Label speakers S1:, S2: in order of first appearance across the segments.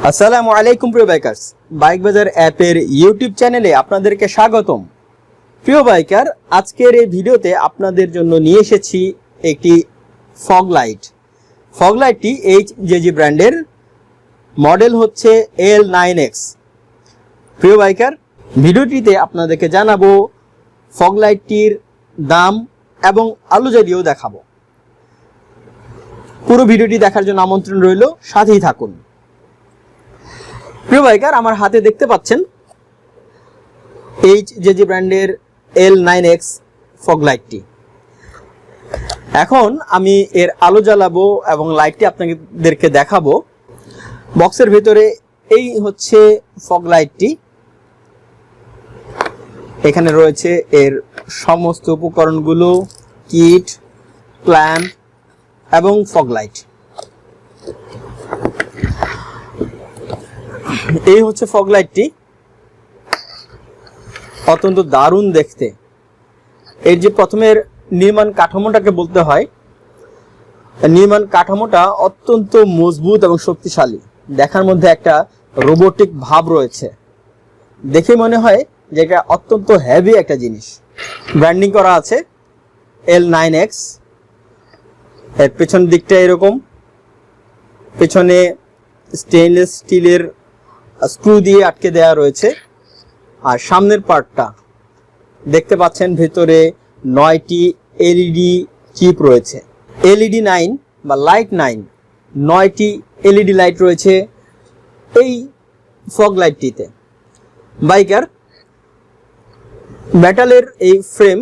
S1: আসসালামু আলাইকুম প্রিয় বাইকার্স, বাইক বাজার অ্যাপের ইউটিউব চ্যানেলে আপনাদেরকে স্বাগতম। প্রিয় বাইকার, আজকের এই ভিডিওতে আপনাদের জন্য নিয়ে এসেছি একটি ফগ লাইট। ফগ লাইটটি এইচজেজি ব্র্যান্ডের, মডেল হচ্ছে L9X। প্রিয় বাইকার, ভিডিওটিতে আপনাদেরকে জানাবো ফগ লাইটটির দাম এবং আলো জ্বালিয়েও দেখাবো। পুরো ভিডিওটি দেখার জন্য আমন্ত্রণ রইল, সাথেই থাকুন। প্রিয় বাইকার, আমার হাতে দেখতে পাচ্ছেন এইচজেজি ব্র্যান্ডের L9X ফগ লাইটটি। এখন আমি এর আলো জ্বালাবো এবং লাইটটি আপনাদেরকে দেখাবো। বক্সের ভেতরে এই হচ্ছে ফগ লাইটটি। এখানে রয়েছে এর সমস্ত উপকরণগুলো, কিট, ক্ল্যাম্প এবং ফগ লাইট। এই হচ্ছে ফগ লাইটটি, অত্যন্ত দারুণ দেখতে। এর যে প্রথমের নির্মাণ কাঠামোটাকে বলতে হয়, নির্মাণ কাঠামোটা অত্যন্ত মজবুত এবং শক্তিশালী। দেখার মধ্যে একটা রোবোটিক ভাব রয়েছে, দেখে মনে হয় যে এটা অত্যন্ত হেভি একটা জিনিস। ব্র্যান্ডিং করা আছে L9X। এর পেছন দিকটা এরকম, পেছনে স্টেইনলেস স্টিলের স্ক্রু দিয়ে আটকে দেওয়া রয়েছে। আর সামনের পার্টটা দেখতে পাচ্ছেন, ভেতরে 9টি এলইডি চিপ রয়েছে। এলইডি 9 বা লাইট 9, 9টি এলইডি লাইট রয়েছে এই ফগ লাইটটিতে। বাইকার, মেটালের এই ফ্রেম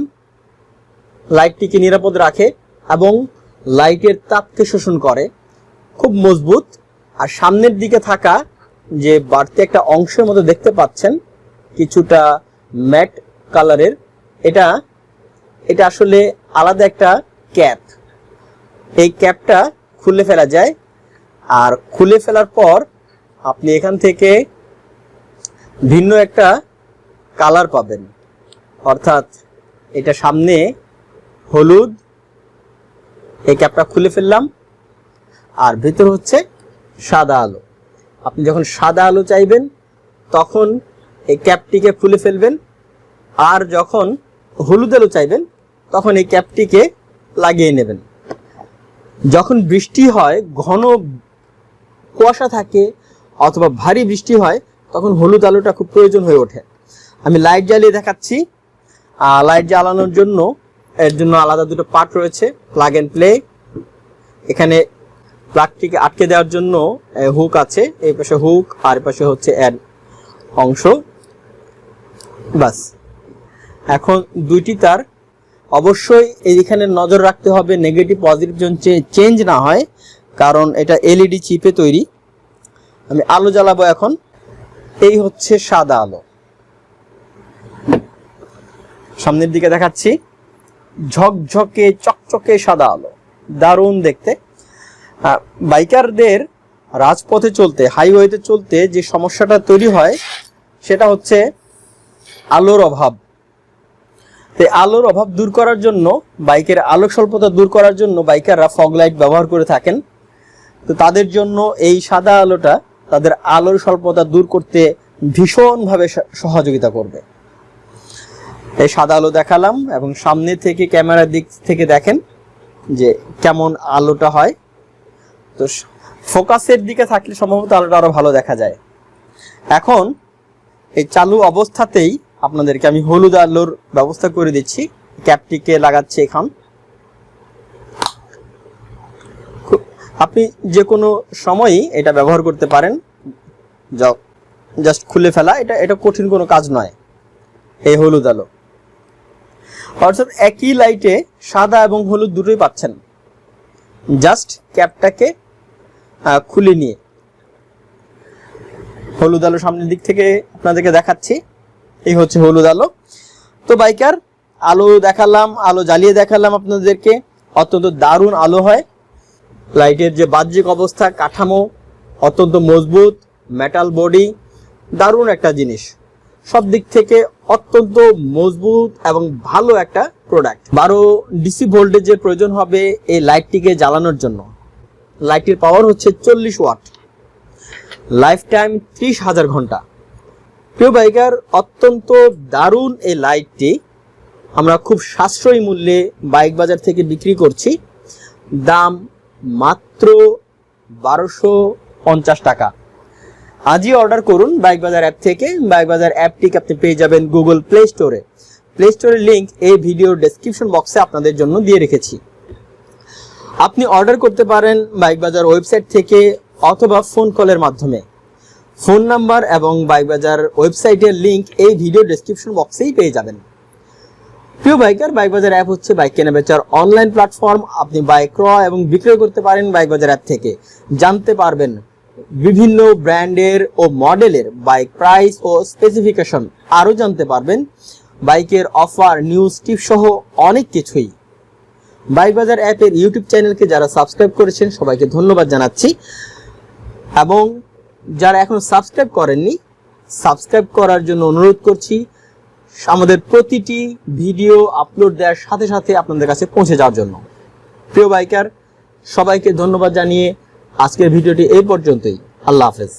S1: লাইটটিকে নিরাপদ রাখে এবং লাইটের তাপকে শোষণ করে, খুব মজবুত। আর সামনের দিকে থাকা যে বাড়তি একটা অংশের মতো দেখতে পাচ্ছেন, কিছুটা ম্যাট কালারের, এটা আসলে আলাদা একটা ক্যাপ। এই ক্যাপটা খুলে ফেলা যায়, আর খুলে ফেলার পর আপনি এখান থেকে ভিন্ন একটা কালার পাবেন। অর্থাৎ এটা সামনে হলুদ, এই ক্যাপটা খুলে ফেললাম, আর ভিতর হচ্ছে সাদা আলো। আপনি যখন সাদা আলো চাইবেন তখন এই ক্যাপটিকে খুলে ফেলবেন, আর যখন হলুদ আলো চাইবেন তখন এই ক্যাপটিকে লাগিয়ে নেবেন। যখন বৃষ্টি হয়, ঘন কুয়াশা থাকে অথবা ভারী বৃষ্টি হয়, তখন হলুদ আলোটা খুব প্রয়োজন হয়ে ওঠে। আমি লাইট জ্বালিয়ে দেখাচ্ছি। লাইট জ্বালানোর জন্য এর জন্য আলাদা দুটো পার্ট রয়েছে, প্লাগ এন্ড প্লে। এখানে প্লাগটিকে আটকে দেওয়ার জন্য হুক আছে, এই পাশে হুক আর এই পাশে হচ্ছে এর অংশ। বাস, এখন দুইটি তার। অবশ্যই এইখানে নজর রাখতে হবে নেগেটিভ পজিটিভ জোন চেঞ্জ না হয়, কারণ এটা এলইডি চিপে তৈরি। আমি আলো জ্বালাবো এখন। এই হচ্ছে সাদা আলো, সামনের দিকে দেখাচ্ছি, ঝকঝকে চকচকে সাদা আলো, দারুণ দেখতে। বাইকারদের রাজপথে চলতে, হাইওয়েতে চলতে যে সমস্যাটা তৈরি হয় সেটা হচ্ছে আলোর অভাব। এই আলোর অভাব দূর করার জন্য, বাইকের আলোক স্বল্পতা দূর করার জন্য বাইকাররা ফগ লাইট ব্যবহার করে থাকেন। তো তাদের জন্য এই সাদা আলোটা তাদের আলোর স্বল্পতা দূর করতে ভীষণভাবে সহযোগিতা করবে। এই সাদা আলো দেখালাম, এবং সামনে থেকে ক্যামেরার দিক থেকে দেখেন যে কেমন আলোটা হয়। তো ফোকাসের দিকে থাকলে সম্ভবত আলোটা আরো ভালো দেখা যায়। এখন এই চালু অবস্থাতেই আপনাদেরকে আমি হলুদ আলোর ব্যবস্থা করে দিচ্ছি। ক্যাপটিকে লাগাচ্ছি এখন। আপনি যে কোনো সময়ই এটা ব্যবহার করতে পারেন, জাস্ট খুলে ফেলা, এটা কঠিন কোনো কাজ নয়। এই হলুদ আলো, অর্থাৎ একই লাইটে সাদা এবং হলুদ দুটোই পাচ্ছেন, জাস্ট ক্যাপটাকে খুলে নিয়ে। হলুদ আলো সামনের দিক থেকে আপনাদেরকে দেখাচ্ছি। এই হচ্ছে হলুদ আলো। তো বাইকার, আলো দেখালাম, আলো জ্বালিয়ে দেখালাম আপনাদেরকে। অত্যন্ত দারুণ আলো হয়। লাইটের যে বাহ্যিক অবস্থা, কাঠামো অত্যন্ত মজবুত, মেটাল বডি, দারুণ একটা জিনিস। সব দিক থেকে অত্যন্ত মজবুত এবং ভালো একটা প্রোডাক্ট। 12 ডিসি ভোল্টেজের প্রয়োজন হবে এই লাইটটিকে জ্বালানোর জন্য। লাইটটির পাওয়ার হচ্ছে 40 ওয়াট। লাইফ টাইম 30,000 ঘন্টা। প্রিয় বাইকার, অত্যন্ত দারুণ এই লাইটটি আমরা খুব সাশ্রয়ী মূল্যে বাইক বাজার থেকে বিক্রি করছি। দাম মাত্র 1250 টাকা। আজই অর্ডার করুন বাইক বাজার অ্যাপ থেকে। বাইক বাজার অ্যাপটিকে আপনি পেয়ে যাবেন গুগল প্লে স্টোরে। প্লে স্টোরের লিঙ্ক এই ভিডিওর ডেসক্রিপশন বক্সে আপনাদের জন্য দিয়ে রেখেছি। আপনি অর্ডার করতে পারেন বাইক বাজার ওয়েবসাইট থেকে অথবা ফোন কলের মাধ্যমে। ফোন নাম্বার এবং বাইক বাজার ওয়েবসাইটের লিঙ্ক এই ভিডিও ডেসক্রিপশন বক্সেই পেয়ে যাবেন। প্রিয় বাইকার, বাইক বাজার অ্যাপ হচ্ছে বাইক কেনা বেচার অনলাইন প্ল্যাটফর্ম। আপনি বাইক ক্রয় এবং বিক্রয় করতে পারেন বাইক বাজার অ্যাপ থেকে। জানতে পারবেন বিভিন্ন ব্র্যান্ডের ও মডেলের বাইক প্রাইস ও স্পেসিফিকেশন। আরও জানতে পারবেন বাইকের অফার, নিউজ, টিপ সহ অনেক কিছুই। বাইক বাজার অ্যাপের ইউটিউব চ্যানেলকে যারা সাবস্ক্রাইব করেছেন সবাইকে ধন্যবাদ জানাচ্ছি, এবং যারা এখনো সাবস্ক্রাইব করেননি সাবস্ক্রাইব করার জন্য অনুরোধ করছি। আমাদের প্রতিটি ভিডিও আপলোড দেওয়ার সাথে সাথে আপনাদের কাছে পৌঁছে যাওয়ার জন্য। প্রিয় বাইকার, সবাইকে ধন্যবাদ জানিয়ে আজকের ভিডিওটি এই পর্যন্তই। আল্লাহ হাফেজ।